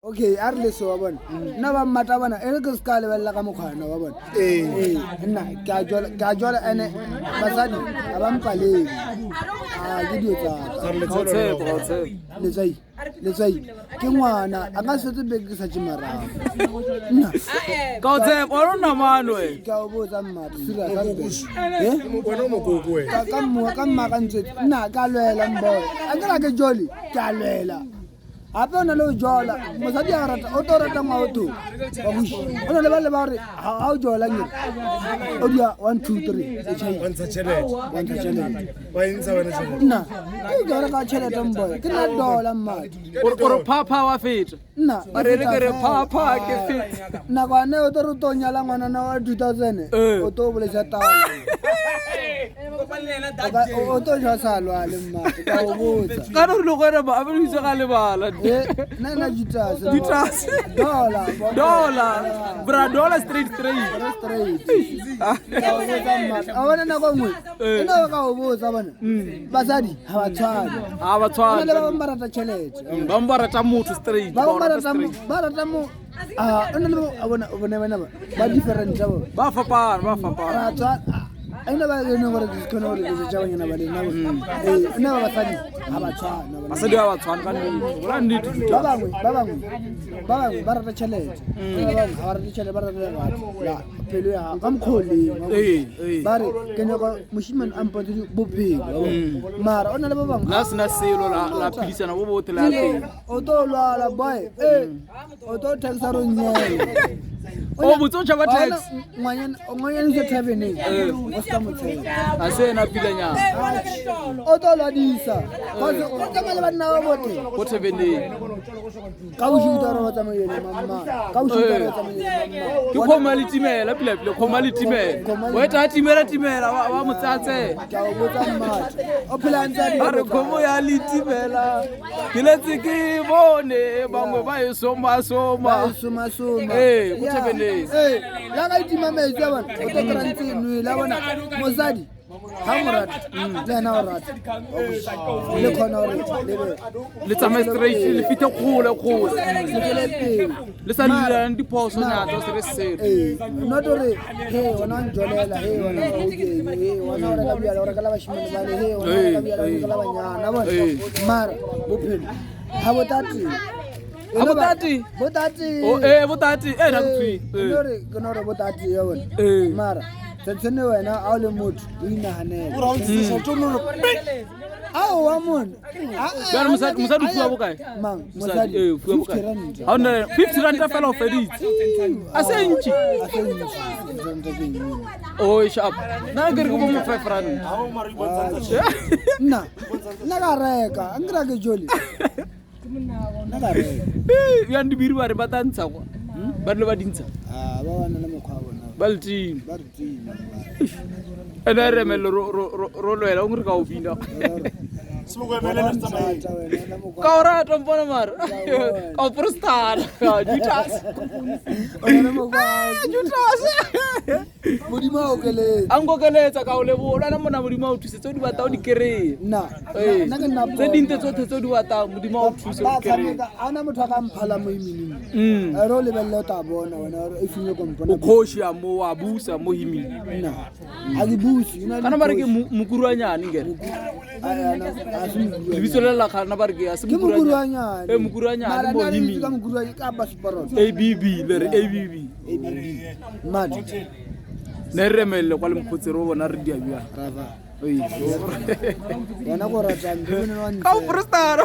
okay a re le so wa bona nna ba mmata bona e re ke se ka lebella ka mokgwana wa bona nna ke a jola ene basadi a ba mpaleng ke dio tsa letsai ke ngwana a ka se tsebe ke sa tshimara nna ka o tsepa o na mano ke a o botsa mmata serious Wena o mokoko wena. ka mma ka ntse nna ka lwela mboy a ke ra ke joli ke a lwela hape o na le o jola mosadi a rata o to rata ngwa o to wa bushi o na le ba le ba re ha o jola nyere o dia 1 2 3 e chai Wantsha tšhelete. wanta chelete Wa e ntsha wena tšhelete. nna ke jora ka chelete mboy ke na dola mmadi o re phapha wa feta nna ba re ke re phapha ke feta nna kwane o to re to nyala ngwana na wa 2000 o to bolesa tala o to jwa salwa le mmadi ka o botsa ka re lo gore ba ba itse ga lebala na na jitase Jitase. dollar dollar straight a bona nako nngwe e na ba ka o botsa bona basadi ha ba tshwane ha ba le tshwana ba ba rata chelete ba mba rata motho straight ba rata mo o na le bona ba different ba ba fapana rata ina ba le no gore ke khona gore ke tsa banyana ba le na ina ba basadi ha ba tshwana basadi ba tshwana ka nnete bora nnete ba bangwe ba rata chelete ba bangwe ha ba rata chelete ba rata la pelo ya ka mkholi ba re ke ne go moshimane a mpotse bophelo mara ona le ba bangwe la sina selo la pidisana bo bote la teng o to lwala boy o to taxa ro nyele o botso tshaba tax ngwanyana se thabene o ska motsela a se na pilanya o to lwadisa o tsamaya ba nna ba bote go thebene ka o shita ro tsa moyene mamma ka o shita ro tsa moyene mamma ke khoma le timela pila khoma le timela o eta timela ba motsatse ka o botsa mmata o phela ntse a re khomo ya le timela ke letse ke bone bangwe ba e soma suma go thebene la ka itima metsi a bona o to krantse nwe la bona mosadi ha morata le na o rata le khona o le tsama straight le fite khole le pele le sa dilang diphoso nya tsa se selo not re he wona njolela he wona o ge he wona o reka bia o reka la bashimane ba le he wona o reka bia o reka la banyana bona mara bophelo ha botati botati botati na kutwi ke no re botati ya bona mara tsene wena a le motho o inahanela ao wa mona bana musadi fuwa bokae mang mosadi fuwa bokae ha ona 50 rand fela o feditse a se ntši o sharp na ke re go mo 5 rand nna ka reka ngira ke joli nna ka reka ya ndibiri ba re ba tantsha kwa ba le ba dintsha ba wana le mokgwa bona baltin ba re tima ene re melo ro loela o ngre ka o bina ka ora to mpona mara ka o prostana jutas modimo o kele ango keletsa ka o le bola na mona modimo o thusetse o di batla o di kereye nna ke nna tse dinte tsotlhe tse o di batla modimo o thuse o di kereye ana motho a ka mphala mo imineng a ro lebelle o ta bona wena e finye ko mpona o khoshi a mo wa busa mo himini nna a ke busi kana ba re ke mokuruanyane ngere lebitso le la khana ba re ke a se mokuruanyane mokuruanyane mo himini ka mokuruanyane ka passport ABB le re ABB madi ne re melle kwa le mkhotse ro bona re diabia rava oi wena go rata ntho ne wa ka o prostara